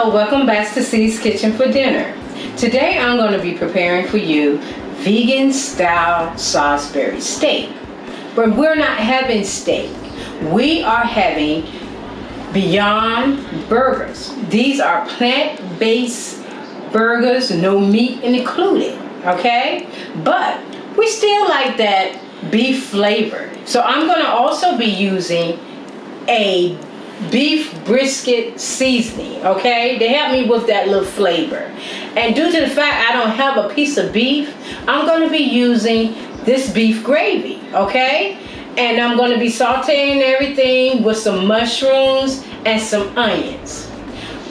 Hello, welcome back to C's Kitchen for dinner. Today I'm going to be preparing for you vegan style Salisbury steak. But we're not having steak. We are having Beyond Burgers. These are plant-based burgers, no meat included, okay? But we still like that beef flavor. So I'm going to also be using a beef brisket seasoning, okay? They help me with that little flavor. And due to the fact I don't have a piece of beef, I'm going to be using this beef gravy, okay? And I'm going to be sauteing everything with some mushrooms and some onions.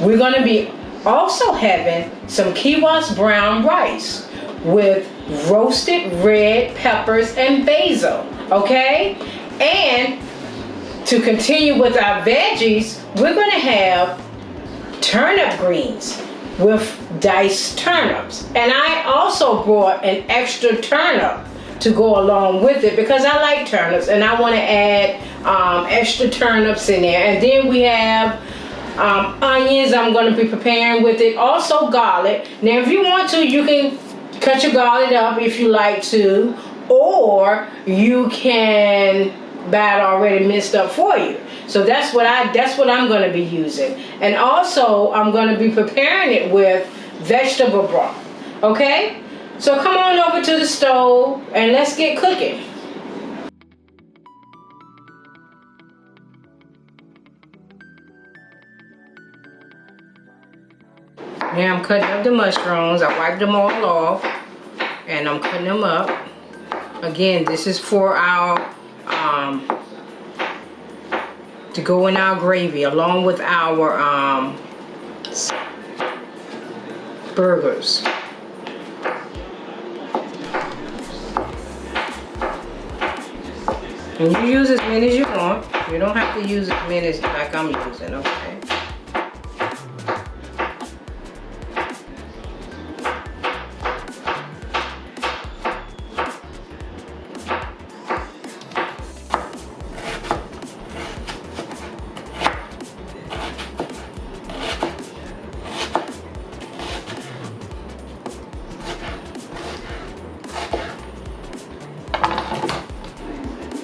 We're going to be also having some Quiona brown rice with roasted red peppers and basil, okay? And to continue with our veggies, we're going to have turnip greens with diced turnips. And I also brought an extra turnip to go along with it because I like turnips and I want to add extra turnips in there. And then we have onions I'm going to be preparing with it. Also garlic. Now if you want to, you can cut your garlic up if you like to, or you can buy it already minced up for you. So that's what I'm going to be using. And also I'm going to be preparing it with vegetable broth. Okay? So come on over to the stove and let's get cooking. Now I'm cutting up the mushrooms. I wiped them all off and I'm cutting them up. Again, this is for our to go in our gravy along with our burgers. And you use as many as you want. You don't have to use as many as like I'm using, okay?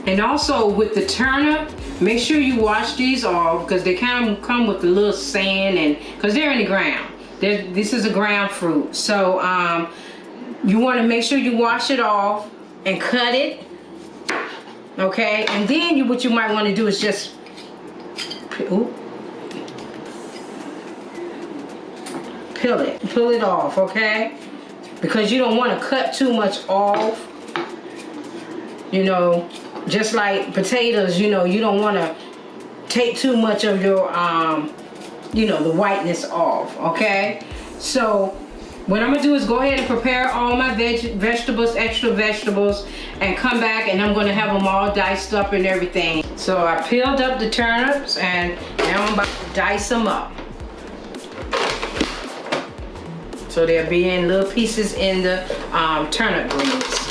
And also with the turnip, make sure you wash these off because they kind of come with a little sand and because they're in the ground. This is a ground fruit. So you want to make sure you wash it off and cut it. Okay, and then what you might want to do is just peel it off, okay? Because you don't want to cut too much off. You know, just like potatoes, you know, you don't want to take too much of your, you know, the whiteness off, okay? So what I'm going to do is go ahead and prepare all my vegetables, extra vegetables, and come back and I'm going to have them all diced up and everything. So I peeled up the turnips and now I'm about to dice them up. So they'll be in little pieces in the turnip greens.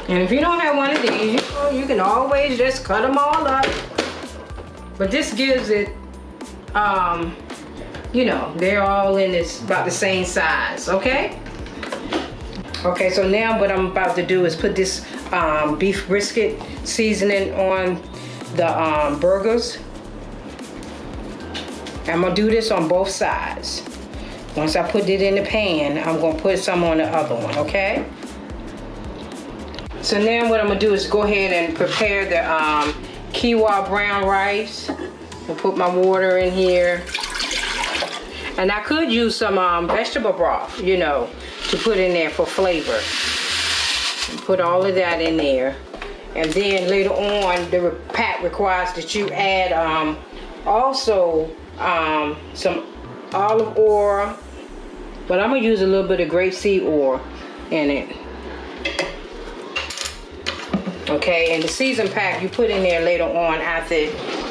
And if you don't have one of these, you can always just cut them all up. But this gives it, you know, they're all in this about the same size, okay? Okay, so now what I'm about to do is put this beef brisket seasoning on the burgers. I'm gonna do this on both sides. Once I put it in the pan, I'm gonna put some on the other one, okay? So now what I'm gonna do is go ahead and prepare the Quiona brown rice. I'll put my water in here. And I could use some vegetable broth, you know, to put in there for flavor. And put all of that in there. And then later on, the pack requires that you add also some olive oil. But I'm gonna use a little bit of grapeseed oil in it. Okay, and the season pack you put in there later on after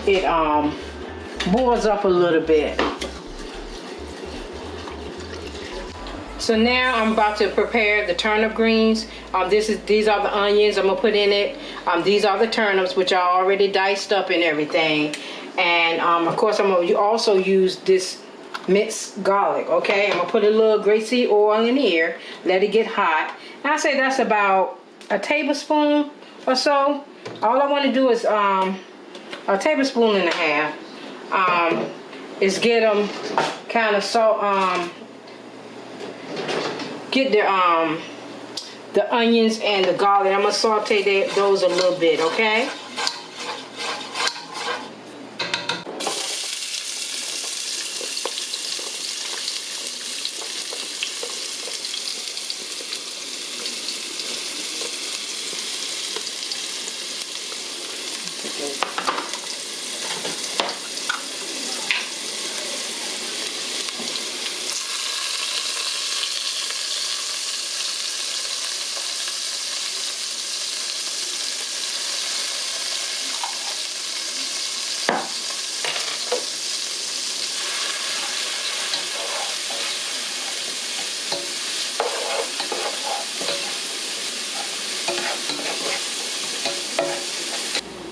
it boils up a little bit. So now I'm about to prepare the turnip greens. These are the onions I'm gonna put in it. These are the turnips, which are already diced up and everything. And of course I'm gonna also use this minced garlic. Okay, I'm gonna put a little grapeseed oil in here, let it get hot. And I say that's about a tablespoon or so. All I want to do is a tablespoon and a half. Is get them kind of get the onions and the garlic. I'm gonna saute those a little bit, okay?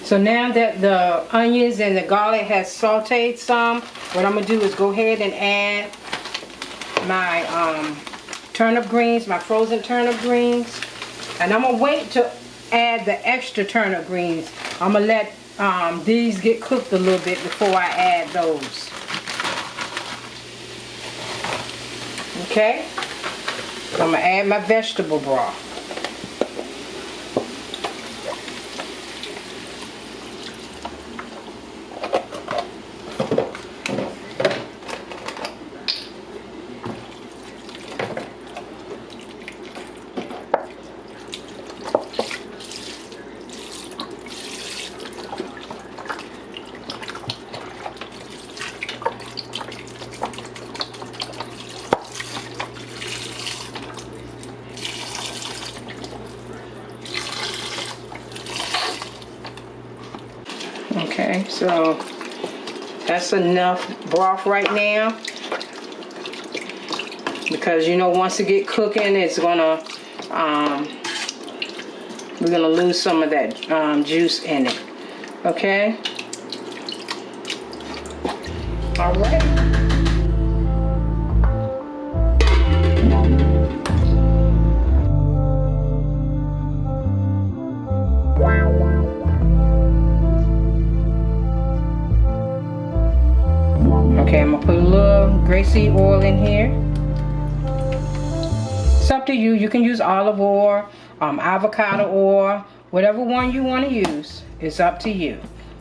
So now that the onions and the garlic has sauteed some, what I'm gonna do is go ahead and add my turnip greens, my frozen turnip greens. And I'm gonna wait to add the extra turnip greens. I'm gonna let these get cooked a little bit before I add those. Okay? So I'm gonna add my vegetable broth. Okay, so that's enough broth right now, because you know once it get cooking, it's gonna we're gonna lose some of that juice in it. Okay. All right. Okay, I'm gonna put a little grapeseed oil in here. It's up to you. You can use olive oil, avocado oil, whatever one you want to use. It's up to you.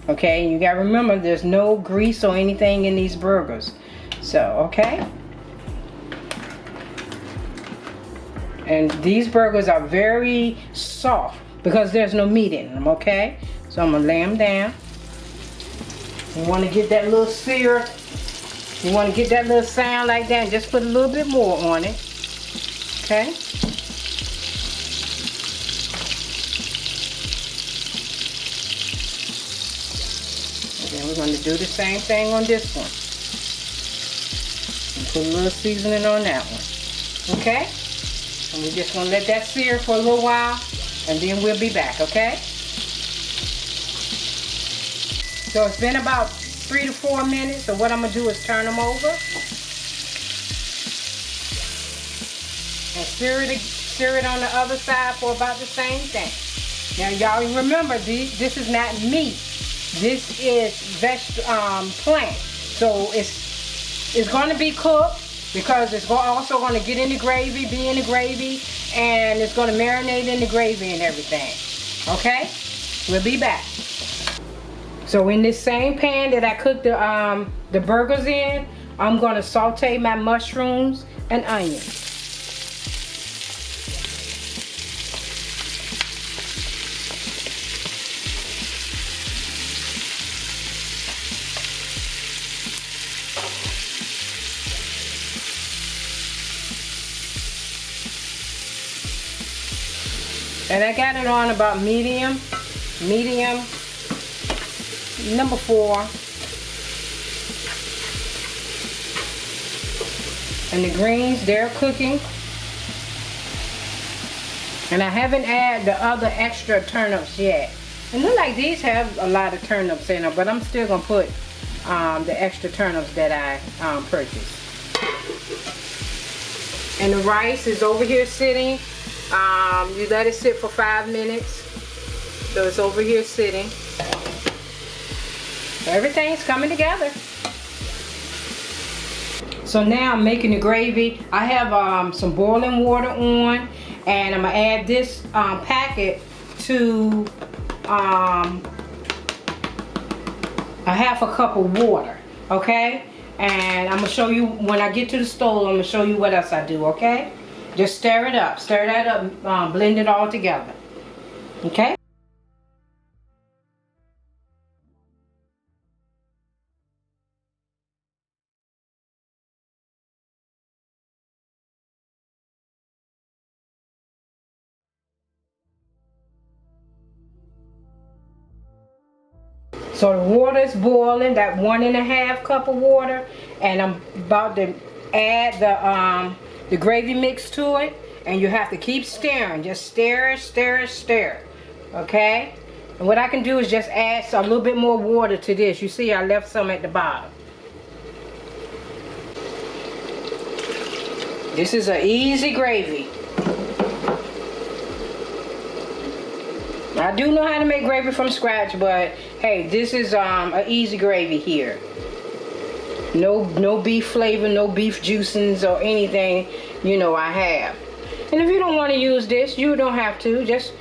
Okay, you gotta remember there's no grease or anything in these burgers. So, okay. And these burgers are very soft because there's no meat in them, okay? So I'm gonna lay them down. You wanna get that little sear. You want to get that little sound like that and just put a little bit more on it. Okay? And then we're going to do the same thing on this one. And put a little seasoning on that one. Okay? And we're just going to let that sear for a little while and then we'll be back, okay? So it's been about 3 to 4 minutes, so what I'm going to do is turn them over and sear it on the other side for about the same thing. Now y'all remember, this is not meat, this is plant, so it's going to be cooked because it's also going to get in the gravy, be in the gravy, and it's going to marinate in the gravy and everything. Okay, we'll be back. So in this same pan that I cooked the burgers in, I'm going to saute my mushrooms and onions. And I got it on about medium number 4. And the greens, they're cooking. And I haven't added the other extra turnips yet. It looks like these have a lot of turnips in them, but I'm still gonna put the extra turnips that I purchased. And the rice is over here sitting. You let it sit for 5 minutes. So it's over here sitting. Everything's coming together. So now I'm making the gravy. I have some boiling water on, and I'm gonna add this packet to a half a cup of water, okay? And I'm gonna show you when I get to the stove. I'm gonna show you what else I do, okay? Just stir it up, stir that up, blend it all together, okay? So the water is boiling, that 1.5 cup of water, and I'm about to add the gravy mix to it, and you have to keep stirring. Just stir, stir, stir, okay? And what I can do is just add a little bit more water to this. You see I left some at the bottom. This is an easy gravy. I do know how to make gravy from scratch, but hey, this is an easy gravy here. No beef flavor, no beef juicings or anything, you know, I have. And if you don't want to use this, you don't have to. Just,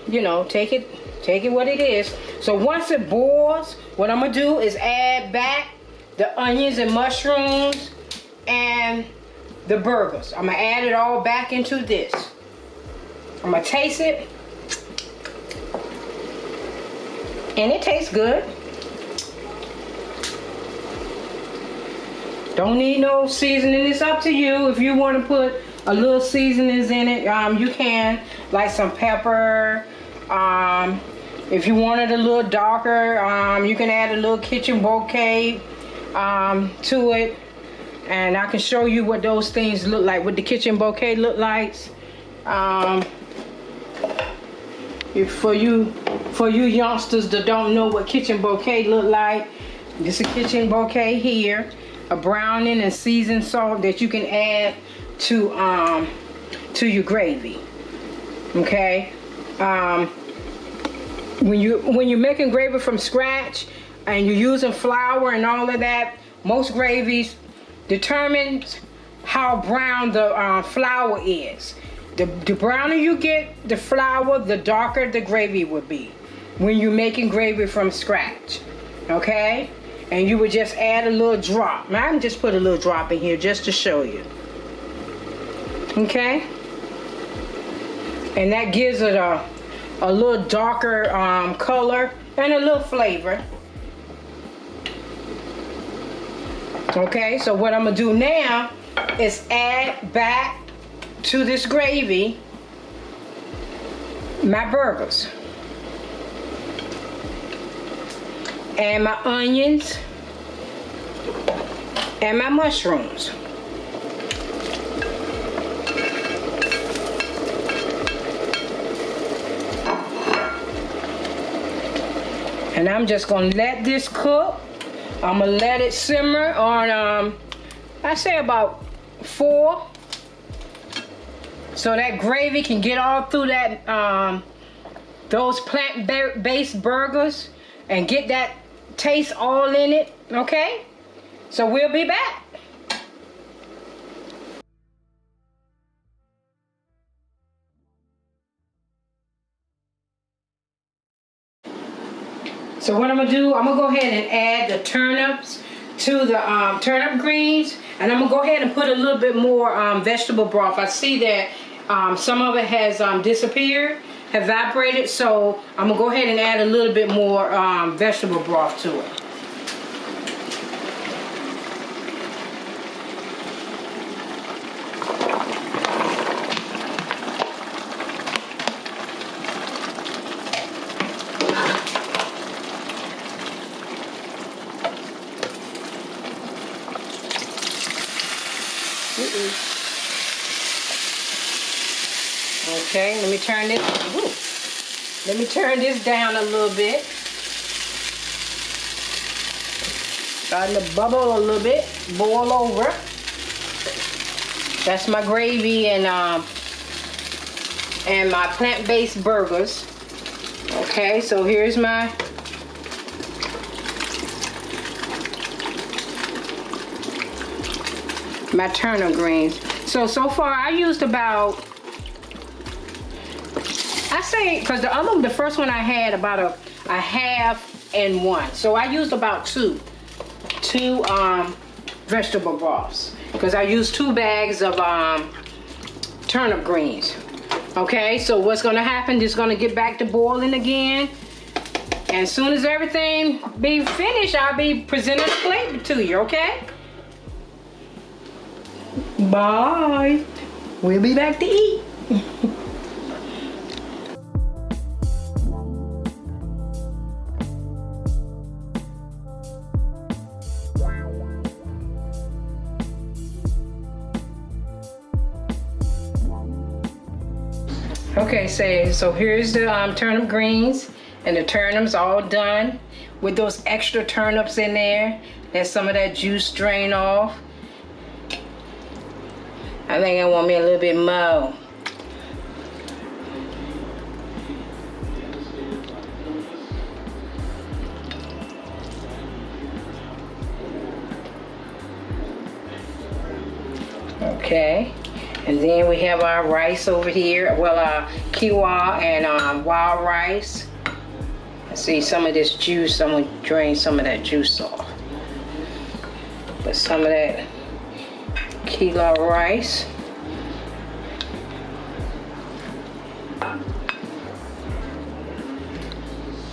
you know, take it what it is. So once it boils, what I'm gonna do is add back the onions and mushrooms and the burgers. I'm gonna add it all back into this. I'm gonna taste it. And it tastes good. Don't need no seasoning. It's up to you. If you want to put a little seasonings in it, you can, like some pepper. If you want it a little darker, you can add a little kitchen bouquet to it. And I can show you what those things look like, what the kitchen bouquet look like. For you youngsters that don't know what kitchen bouquet look like, this is a kitchen bouquet here, a browning and seasoned salt that you can add to your gravy. Okay, when you're making gravy from scratch and you're using flour and all of that, most gravies determines how brown the flour is. The browner you get the flour, the darker the gravy would be when you're making gravy from scratch, okay? And you would just add a little drop. Now, I can just put a little drop in here just to show you, okay? And that gives it a little darker color and a little flavor. Okay, so what I'm gonna do now is add back to this gravy my burgers and my onions and my mushrooms. And I'm just gonna let this cook. I'm gonna let it simmer on I say about 4. So that gravy can get all through that those plant-based burgers and get that taste all in it, okay? So we'll be back. So what I'm gonna do, I'm gonna go ahead and add the turnips to the turnip greens, and I'm gonna go ahead and put a little bit more vegetable broth. I see that some of it has disappeared, evaporated, so I'm gonna go ahead and add a little bit more vegetable broth to it. Okay, let me turn this. Let me turn this down a little bit. Starting to bubble a little bit, boil over. That's my gravy and my plant-based burgers. Okay, so here's my turnip greens. So far I used about, I say, because the first one I had about a half and one. So I used about two vegetable broths, because I used 2 bags of turnip greens. Okay, so what's gonna happen, just gonna get back to boiling again. And as soon as everything be finished, I'll be presenting a plate to you, okay? Bye. We'll be back to eat. Okay, so here's the turnip greens, and the turnips all done with those extra turnips in there. Let some of that juice drain off. I think I want me a little bit more. Okay. And then we have our rice over here. Well, quinoa and wild rice. See some of this juice. I'm gonna drain some of that juice off. Put some of that quinoa rice.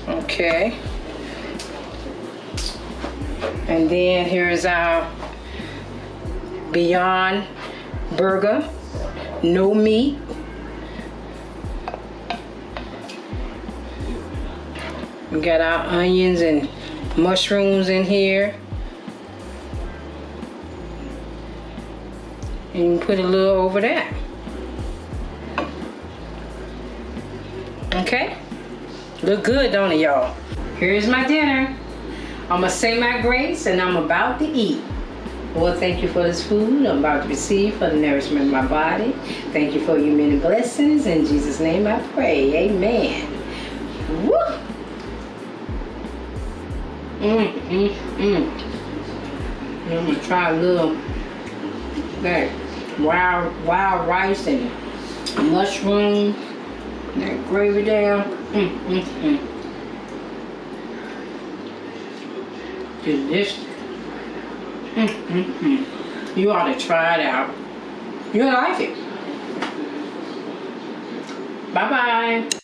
Okay. And then here's our Beyond Burger. No meat. We got our onions and mushrooms in here. And you can put a little over that. Okay? Look good, don't it, y'all? Here's my dinner. I'm gonna say my grace and I'm about to eat. Lord, thank you for this food I'm about to receive for the nourishment of my body. Thank you for your many blessings. In Jesus' name I pray. Amen. Woo! I'm gonna try a little that wild rice and mushroom. That gravy down. Delicious. You ought to try it out. You'll like it. Bye-bye.